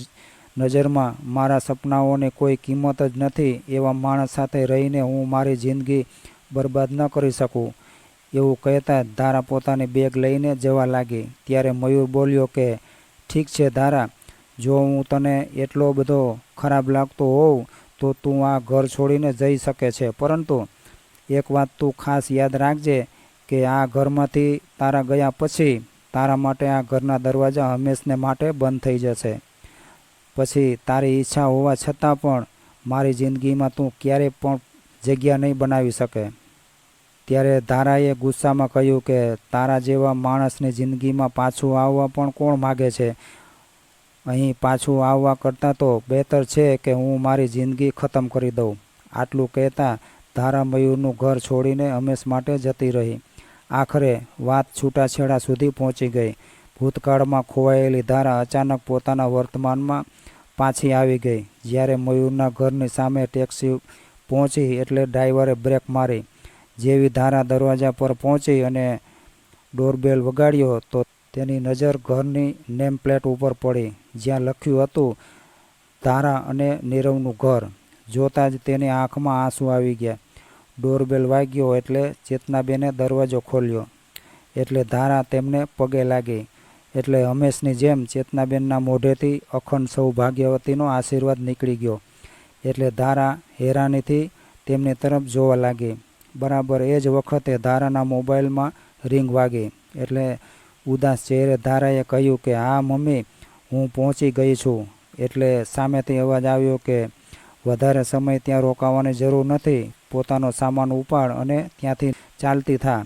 નજરમાં મારા સપનાઓની કોઈ કિંમત જ નથી, એવા માણસ સાથે રહીને હું મારી જિંદગી બરબાદ ન કરી શકું. એવું કહેતા ધારા પોતાની બેગ લઈને જવા લાગી. ત્યારે મયુર બોલ્યો કે ઠીક છે ધારા, જો હું તને એટલો બધો ખરાબ લાગતો હોઉં તો તું આ ઘર છોડીને જઈ શકે છે, પરંતુ એક વાત તું ખાસ યાદ રાખજે કે આ ઘરમાંથી તારા ગયા પછી તારા માટે આ ઘરના દરવાજા હંમેશને માટે બંધ થઈ જશે. પછી તારી ઈચ્છા હોવા છતાં પણ મારી જિંદગીમાં તું ક્યારેય પણ જગ્યા નહીં બનાવી શકે. ત્યારે ધારાએ ગુસ્સામાં કહ્યું કે તારા જેવા માણસની જિંદગીમાં પાછું આવવા પણ કોણ માગે છે? અહીં પાછું આવવા કરતાં તો બહેતર છે કે હું મારી જિંદગી ખતમ કરી દઉં. આટલું કહેતા ધારા મયુરનું ઘર છોડીને હંમેશ માટે જતી રહી. આખરે વાત છૂટાછેડા સુધી પહોંચી ગઈ. ભૂતકાળમાં ખોવાયેલી ધારા અચાનક પોતાના વર્તમાનમાં પાછી આવી ગઈ. જ્યારે મયુરના ઘરની સામે ટેક્સી પહોંચી એટલે ડ્રાઈવરે બ્રેક મારી. જેવી ધારા દરવાજા પર પહોંચી અને ડોરબેલ વગાડ્યો તો તેની નજર ઘરની નેમ પ્લેટ ઉપર પડી, જ્યાં લખ્યું હતું ધારા અને નીરવનું ઘર. જોતાં જ તેની આંખમાં આંસુ આવી ગયા. ડોરબેલ વાગ્યો એટલે ચેતનાબેને દરવાજો ખોલ્યો. એટલે ધારા તેમને પગે લાગી. એટલે હંમેશની જેમ ચેતનાબેનના મોઢેથી અખંડ સૌભાગ્યવતીનો આશીર્વાદ નીકળી ગયો. એટલે ધારા હેરાનીથી તેમની તરફ જોવા લાગી. બરાબર એ જ વખતે ધારાના મોબાઈલમાં રિંગ વાગી. એટલે ઉદાસ ચહેરે ધારાએ કહ્યું કે હા મમ્મી, હું પહોંચી ગઈ છું. એટલે સામેથી અવાજ આવ્યો કે વધારે સમય ત્યાં રોકાવાની જરૂર નથી, પોતાનો સામાન ઉપાડ અને ત્યાંથી ચાલતી થા.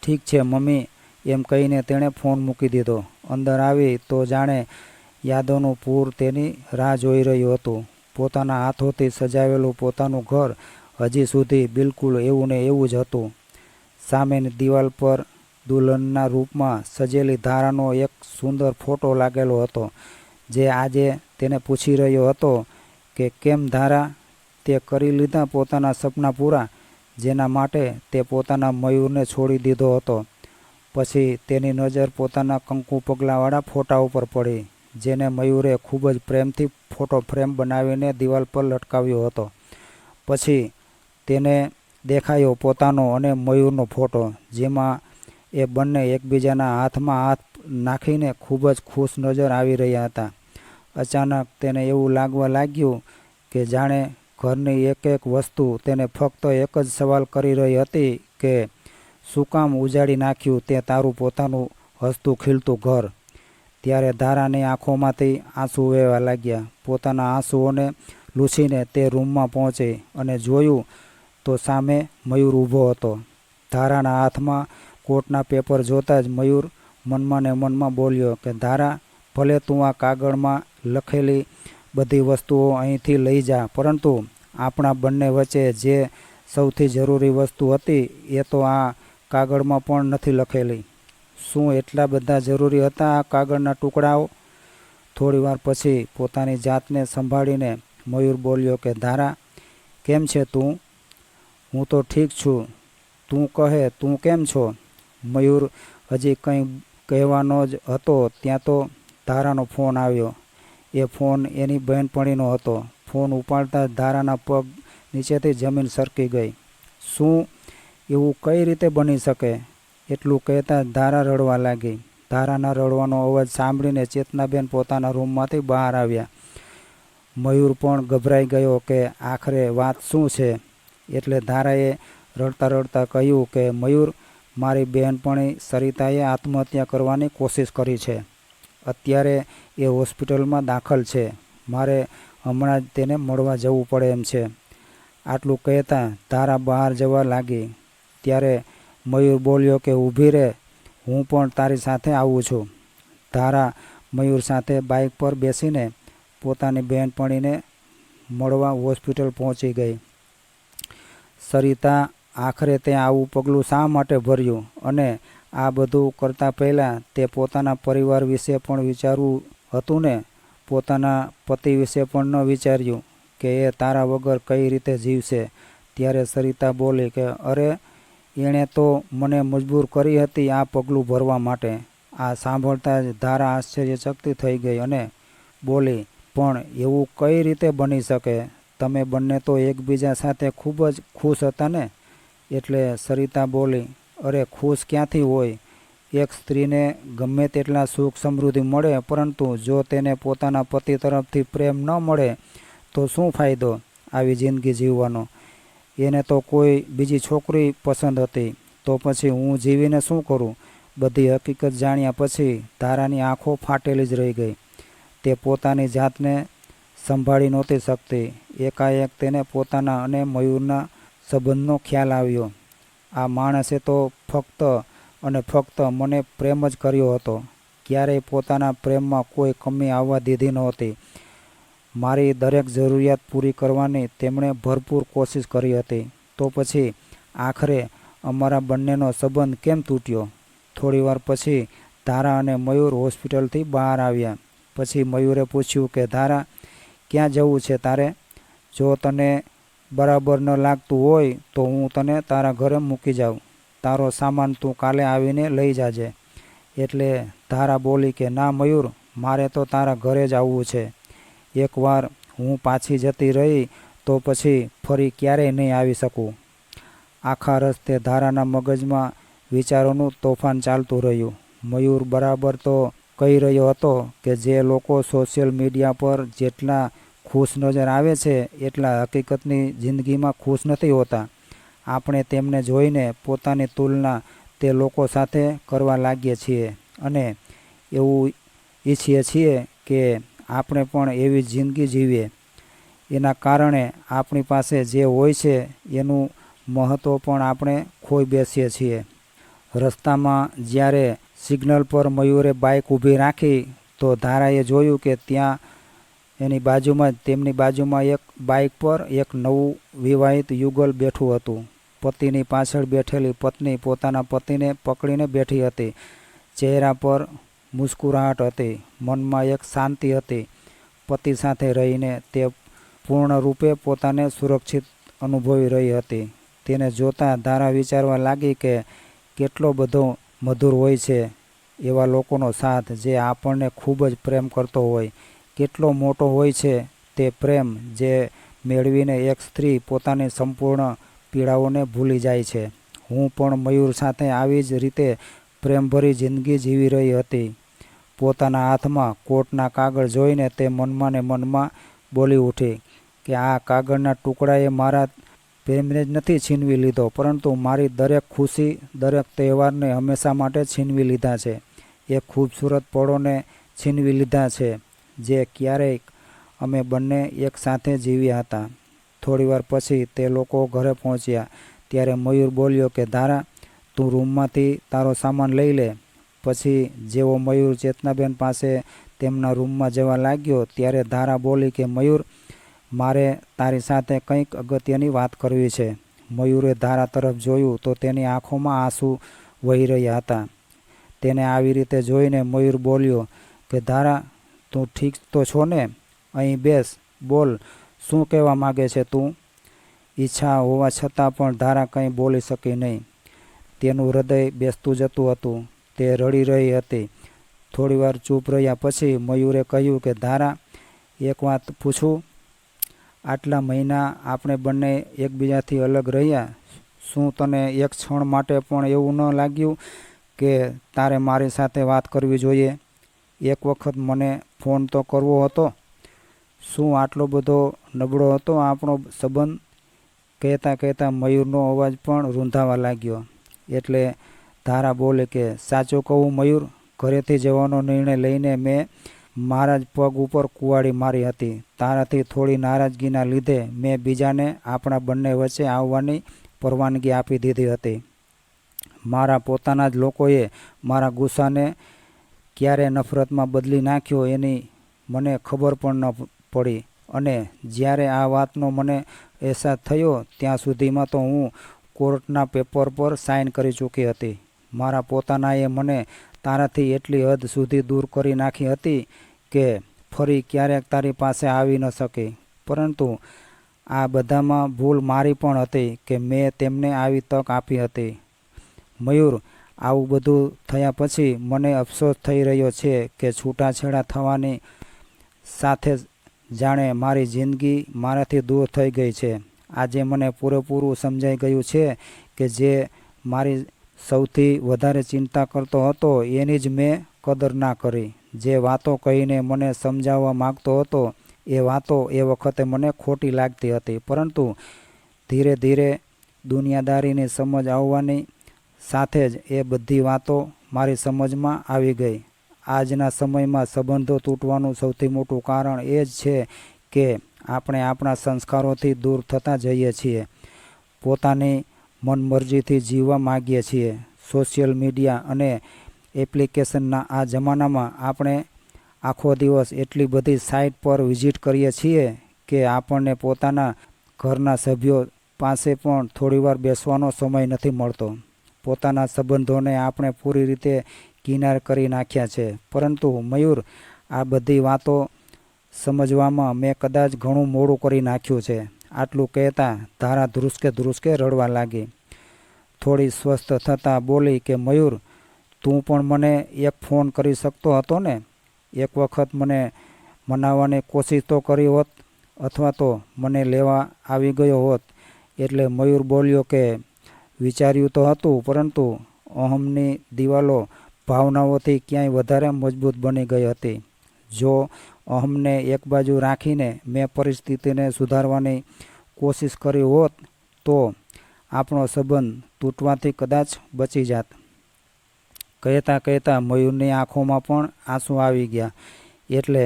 ઠીક છે મમ્મી, એમ કહીને તેણે ફોન મૂકી દીધો. અંદર આવી તો જાણે યાદોનું પૂર તેની રાહ જોઈ રહ્યું હતું. પોતાના હાથોથી સજાવેલું પોતાનું ઘર હજી સુધી બિલકુલ એવું ને એવું જ હતું. સામેની દિવાલ પર દુલ્હનના રૂપમાં સજેલી ધારાનો એક સુંદર ફોટો લાગેલો હતો, જે આજે તેને પૂછી રહ્યો હતો કે કેમ ધારા, તે કરી લીધા પોતાના સપના પૂરા? જેના માટે તે પોતાના મયુરને છોડી દીધો હતો. પછી તેની નજર પોતાના કંકુ પગલાંવાળા ફોટા ઉપર પડી, જેને મયુરે ખૂબ જ પ્રેમથી ફોટો ફ્રેમ બનાવીને દિવાલ પર લટકાવ્યો હતો. પછી તેને દેખાયો પોતાનો અને મયુરનો ફોટો, જેમાં એ બંને એકબીજાના હાથમાં હાથ નાખીને ખૂબ જ ખુશ નજર આવી રહ્યા હતા. અચાનક તેને એવું લાગવા લાગ્યું કે જાણે ઘરની એક એક વસ્તુ તેને ફક્ત એક જ સવાલ કરી રહી હતી કે શું કામ ઉજાડી નાખ્યું તે તારું પોતાનું હસતું ખીલતું ઘર. ત્યારે ધારાની આંખોમાંથી આંસુ વહેવા લાગ્યા. પોતાના આંસુઓને લૂછીને તે રૂમમાં પહોંચી અને જોયું તો સામે મયુર ઊભો હતો. ધારાના હાથમાં કોર્ટના પેપર જોતાં જ મયુર મનમાં ને મનમાં બોલ્યો કે ધારા, ભલે તું આ કાગળમાં લખેલી બધી વસ્તુઓ અહીંથી લઈ જા, પરંતુ આપણા બંને વચ્ચે જે સૌથી જરૂરી વસ્તુ હતી એ તો આ કાગળમાં પણ નથી લખેલી. શું એટલા બધા જરૂરી હતા આ કાગળના ટુકડાઓ? થોડી વાર પછી પોતાની જાતને સંભાળીને મયુર બોલ્યો કે ધારા, કેમ છે તું? હું તો ઠીક છું, તું કહે તું કેમ છો? મયુર હજી કંઈ કહેવાનો જ હતો ત્યાં તો ધારાનો ફોન આવ્યો. એ ફોન એની બહેનપણીનો હતો. ફોન ઉપાડતા જ ધારાના પગ નીચેથી જમીન સરકી ગઈ. શું એવું કઈ રીતે બની શકે? એટલું કહેતા ધારા રડવા લાગી. ધારાના રડવાનો અવાજ સાંભળીને ચેતનાબેન પોતાના રૂમમાંથી બહાર આવ્યા. મયુર પણ ગભરાઈ ગયો કે આખરે વાત શું છે. એટલે ધારાએ રડતા રડતા કહ્યું કે મયુર, મારી બહેનપણી સરિતાએ આત્મહત્યા કરવાની કોશિશ કરી છે. અત્યારે એ હોસ્પિટલમાં દાખલ છે. મારે હમણાં જ તેને મળવા જવું પડે એમ છે. આટલું કહેતા ધારા બહાર જવા લાગી. ત્યારે મયુર બોલ્યો કે ઊભી રહે, હું પણ તારી સાથે આવું છું. ધારા મયુર સાથે બાઇક પર બેસીને પોતાની બહેનપણીને મળવા હોસ્પિટલ પહોંચી ગઈ. સરિતા, આખરે તે આવું પગલું શા માટે ભર્યું? અને આ બધું કરતાં પહેલાં તે પોતાના પરિવાર વિશે પણ વિચારવું હતું ને? પોતાના પતિ વિશે પણ ન વિચાર્યું કે એ તારા વગર કઈ રીતે જીવશે? ત્યારે સરિતા બોલી કે અરે, એણે તો મને મજબૂર કરી હતી આ પગલું ભરવા માટે. આ સાંભળતા જ ધારા આશ્ચર્યચકિત થઈ ગઈ અને બોલી, પણ એવું કઈ રીતે બની શકે? તમે બંને તો એકબીજા સાથે ખૂબ જ ખુશ હતા ને? એટલે સરિતા બોલી, અરે ખુશ ક્યાંથી હોય? એક સ્ત્રીને ગમે તેટલા સુખ સમૃદ્ધિ મળે, પરંતુ જો તેને પોતાના પતિ તરફથી પ્રેમ ન મળે તો શું ફાયદો આવી જિંદગી જીવવાનો? એને તો કોઈ બીજી છોકરી પસંદ હતી, તો પછી હું જીવીને શું કરું? બધી હકીકત જાણ્યા પછી ધારાની આંખો ફાટેલી જ રહી ગઈ. તે પોતાની જાતને સંભાળી નહોતી શકતી. એકાએક તેને પોતાના અને મયુરના સંબંધનો ખ્યાલ આવ્યો. આ માણસે તો ફક્ત અને ફક્ત મને પ્રેમ જ કર્યો હતો. ક્યારેય પોતાના પ્રેમમાં કોઈ કમી આવવા દીધી નહોતી. મારી દરેક જરૂરિયાત પૂરી કરવાની તેમણે ભરપૂર કોશિશ કરી હતી. તો પછી આખરે અમારા બંનેનો સંબંધ કેમ તૂટ્યો? થોડી વાર પછી ધારા અને મયુર હોસ્પિટલથી બહાર આવ્યા. પછી મયુરે પૂછ્યું કે ધારા, ક્યાં જવું છે તારે? જો તને બરાબર ન લાગતું હોય તો હું તને તારા ઘરે મૂકી જાઉં. તારો સામાન તું કાલે આવીને લઈ જાજે. એટલે ધારા બોલી કે ના મયુર, મારે તો તારા ઘરે જ આવવું છે. એકવાર હું પાછી જતી રહી તો પછી ફરી ક્યારેય નહીં આવી શકું. આખા રસ્તે ધારાના મગજમાં વિચારોનું તોફાન ચાલતું રહ્યું. મયુર બરાબર તો કહી રહ્યો હતો કે જે લોકો સોશિયલ મીડિયા પર જેટલા ખુશ નજર આવે છે એટલા હકીકતની જિંદગીમાં ખુશ નથી હોતા. આપણે તેમને જોઈને પોતાની તુલના તે લોકો સાથે કરવા લાગીએ છીએ અને એવું ઈચ્છીએ છીએ કે આપણે પણ એવી જિંદગી જીવીએ. એના કારણે આપણી પાસે જે હોય છે એનું મહત્ત્વ પણ આપણે ખોઈ બેસીએ છીએ. રસ્તામાં જ્યારે સિગ્નલ પર મયુરે બાઇક ઊભી રાખી તો ધારાએ જોયું કે ત્યાં તેમની બાજુમાં એક બાઇક પર એક નવું વિવાહિત યુગલ બેઠું હતું. પતિની પાછળ બેઠેલી પત્ની પોતાના પતિને પકડીને બેઠી હતી. ચહેરા પર મુસ્કુરાહટ હતી, મનમાં એક શાંતિ હતી. પતિ સાથે રહીને તે પૂર્ણ રૂપે પોતાને સુરક્ષિત અનુભવી રહી હતી. તેને જોતાં ધારા વિચારવા લાગી કે કેટલો બધો મધુર હોય છે એવા લોકોનો સાથ જે આપણને ખૂબ જ પ્રેમ કરતો હોય. કેટલો મોટો હોય છે તે પ્રેમ જે મેળવીને એક સ્ત્રી પોતાની સંપૂર્ણ પીડાઓને ભૂલી જાય છે. હું પણ મયુર સાથે આવી જ રીતે પ્રેમભરી જિંદગી જીવી રહી હતી. પોતાના હાથમાં કોટના કાગળ જોઈને તે મનમાં ને મનમાં બોલી ઉઠી કે આ કાગળના ટુકડાએ મારા પ્રેમને જ નથી છીનવી લીધો, પરંતુ મારી દરેક ખુશી, દરેક તહેવારને હંમેશા માટે છીનવી લીધા છે. એ ખૂબસૂરત પળોને છીનવી લીધા છે જે ક્યારેક અમે બંને એક સાથે જીવ્યા હતા. થોડીવાર પછી તે લોકો ઘરે પહોંચ્યા ત્યારે મયુર બોલ્યો કે ધારા, તું રૂમમાંથી તારો સામાન લઈ લે. પછી જેવો મયુર ચેતનાબેન પાસે તેમના રૂમમાં જવા લાગ્યો ત્યારે ધારા બોલી કે મયુર, મારે તારી સાથે કંઈક અગત્યની વાત કરવી છે. મયુરે ધારા તરફ જોયું તો તેની આંખોમાં આંસુ વહી રહ્યા હતા. તેને આવી રીતે જોઈને મયુર બોલ્યો કે ધારા, તું ઠીક તો છો ને? અહીં બેસ, બોલ, શું કહેવા માગે છે તું? ઈચ્છા હોવા છતાં પણ ધારા કંઈ બોલી શકી નહીં. તેનું હૃદય બેસતું જતું હતું. તે રડી રહી હતી. થોડીવાર ચૂપ રહ્યા પછી મયુરે કહ્યું કે ધારા, એક વાત પૂછું? આટલા મહિના આપણે બંને એકબીજાથી અલગ રહ્યા. શું તને એક ક્ષણ માટે પણ એવું ન લાગ્યું કે તારે મારી સાથે વાત કરવી જોઈએ? એક વખત મને ફોન તો કરવો હતો. શું આટલો બધો નબળો હતો આપણો સંબંધ? કહેતા કહેતા મયુરનો અવાજ પણ રૂંધાવા લાગ્યો. એટલે ધારા બોલે કે સાચું કહું મયુર, ઘરેથી જવાનો નિર્ણય લઈને મેં મારા જ પગ ઉપર કુવાડી મારી હતી. તારાથી થોડી નારાજગીના લીધે મેં બીજાને આપણા બંને વચ્ચે આવવાની પરવાનગી આપી દીધી હતી. મારા પોતાના જ લોકોએ મારા ગુસ્સાને ક્યારે નફરતમાં બદલી નાખ્યો એની મને ખબર પણ ન પડી. અને જ્યારે આ વાતનો મને અહેસાસ થયો ત્યાં સુધીમાં તો હું કોર્ટના પેપર પર સાઇન કરી ચૂકી હતી. મારા પોતાનાએ મને તારાથી એટલી હદ સુધી દૂર કરી નાખી હતી કે ફરી ક્યારેક તારી પાસે આવી ન શકી. પરંતુ આ બધામાં ભૂલ મારી પણ હતી કે મેં તેમને આવી તક આપી હતી. મયુર, આવું બધું થયા પછી મને અફસોસ થઈ રહ્યો છે કે છૂટાછેડા થવાની સાથે જ જાણે મારી જિંદગી મારાથી દૂર થઈ ગઈ છે. આજે મને પૂરેપૂરું સમજાઈ ગયું છે કે જે મારી સૌથી વધારે ચિંતા કરતો હતો એની જ મેં કદર ના કરી. જે વાતો કહીને મને સમજાવવા માગતો હતો એ વાતો એ વખતે મને ખોટી લાગતી હતી. પરંતુ ધીરે ધીરે દુનિયાદારીની સમજ આવવાની સાથે જ એ બધી વાતો મારી સમજમાં આવી ગઈ. આજના સમયમાં સંબંધો તૂટવાનું સૌથી મોટું કારણ એ જ છે કે આપણે આપણા સંસ્કારોથી દૂર થતા જઈએ છીએ. પોતાની મનમરજીથી જીવવા માગીએ છીએ. સોશિયલ મીડિયા અને એપ્લિકેશનના આ જમાનામાં આપણે આખો દિવસ એટલી બધી સાઇટ પર વિઝિટ કરીએ છીએ કે આપણને પોતાના ઘરના સભ્યો પાસે પણ થોડીવાર બેસવાનો સમય નથી મળતો. પોતાના સંબંધોને આપણે પૂરી રીતે કિનાર કરી નાખ્યા છે. પરંતુ મયુર, આ બધી વાતો સમજવામાં મેં કદાચ ઘણું મોડું કરી નાખ્યું છે. આટલું કહેતા ધારા ધ્રુસકે રડવા લાગી. થોડી સ્વસ્થ થતાં બોલી કે મયુર, તું પણ મને એક ફોન કરી શકતો હતો ને? એક વખત મને મનાવવાની કોશિશ તો કરી હોત, અથવા તો મને લેવા આવી ગયો હોત. એટલે મયુર બોલ્યો કે વિચાર્યું તો હતું, પરંતુ અહમની દિવાલો ભાવનાઓથી ક્યાંય વધારે મજબૂત બની ગઈ હતી. જો અહમને એક બાજુ રાખીને મેં પરિસ્થિતિને સુધારવાની કોશિશ કરી હોત તો આપણો સંબંધ તૂટવાથી કદાચ બચી જાત. કહેતા કહેતા મયુરની આંખોમાં પણ આંસુ આવી ગયા. એટલે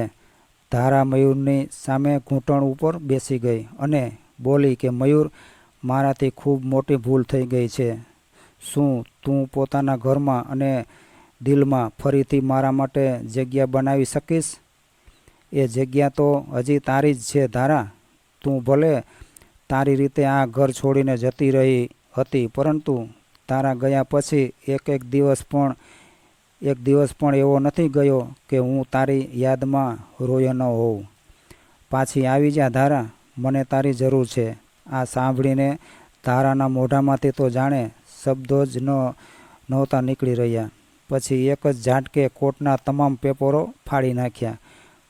ધારા મયુરની સામે ઘૂંટણ ઉપર બેસી ગઈ અને બોલી કે મયુર, મારાથી ખૂબ મોટી ભૂલ થઈ ગઈ છે. શું તું પોતાના ઘરમાં અને દિલમાં ફરીથી મારા માટે જગ્યા બનાવી શકીશ? એ જગ્યા તો હજી તારી જ છે ધારા. તું ભલે તારી રીતે આ ઘર છોડીને જતી રહી હતી, પરંતુ તારા ગયા પછી એક દિવસ પણ એવો નથી ગયો કે હું તારી યાદમાં રોયો ન હોઉં. પાછી આવી જા ધારા, મને તારી જરૂર છે. આ સાંભળીને તારાના મોઢામાંથી તો જાણે શબ્દો જ નહોતા નીકળી રહ્યા. પછી એક જ ઝાટકે કોટના તમામ પેપરો ફાડી નાખ્યા.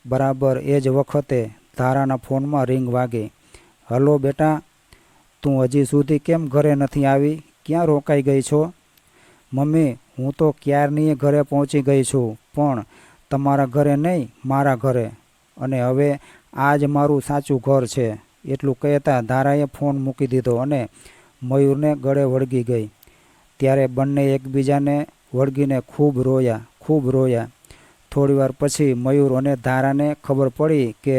બરાબર એ જ વખતે તારાના ફોનમાં રિંગ વાગી. હલો બેટા, તું હજી સુધી કેમ ઘરે નથી આવી? ક્યાં રોકાઈ ગઈ છો? મમ્મી, હું તો ક્યારની ઘરે પહોંચી ગઈ છું, પણ તમારા ઘરે નહીં, મારા ઘરે. અને હવે આ જ મારું સાચું ઘર છે. એટલું કહેતા તારાએ ફોન મૂકી દીધો અને મયુરને ગળે વળગી ગઈ. ત્યારે બંને એકબીજાને વળગીને ખૂબ રોયા. થોડીવાર પછી મયુર અને તારાને ખબર પડી કે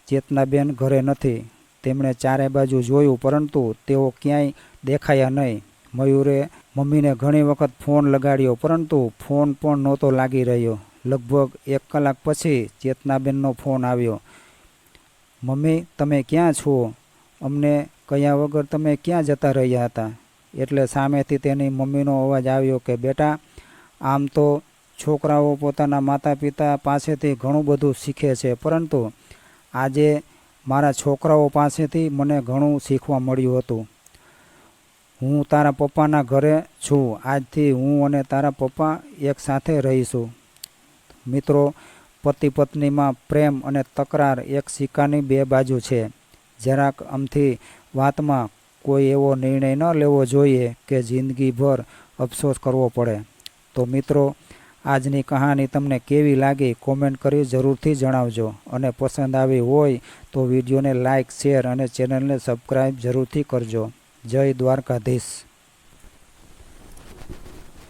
ચેતનાબેન ઘરે નથી. તેમણે ચારે બાજુ જોયું, પરંતુ તેઓ ક્યાંય દેખાયા નહીં. મયુરે મમ્મીને ઘણી વખત ફોન લગાડ્યો, પરંતુ ફોન પણ નહોતો લાગી રહ્યો. લગભગ 1 કલાક પછી ચેતનાબેનનો ફોન આવ્યો. મમ્મી, તમે ક્યાં છો? અમને કહ્યા વગર તમે ક્યાં જતા રહ્યા હતા? એટલે સામેથી તેની મમ્મીનો અવાજ આવ્યો કે બેટા, આમ તો છોકરાઓ પોતાના માતા પિતા પાસેથી ઘણું બધું શીખે છે, પરંતુ આજે મારા છોકરાઓ પાસેથી મને ઘણું શીખવા મળ્યું હતું. હું તારા પપ્પાના ઘરે છું. આજથી હું અને તારા પપ્પા એક સાથે રહીશું. મિત્રો, પતિ પત્નીમાં પ્રેમ અને તકરાર એક સિક્કાની 2 બાજુ છે. જરાક અમથી વાતમાં કોઈ એવો નિર્ણય ન લેવો જોઈએ કે જિંદગીભર અફસોસ કરવો પડે. તો મિત્રો, આજની કહાની તમને કેવી લાગી કોમેન્ટ કરી જરૂરથી જણાવજો. અને પસંદ આવી હોય તો વિડીયોને લાઇક, શેર અને ચેનલને સબસ્ક્રાઈબ જરૂરથી કરજો. જય દ્વારકાધીશ.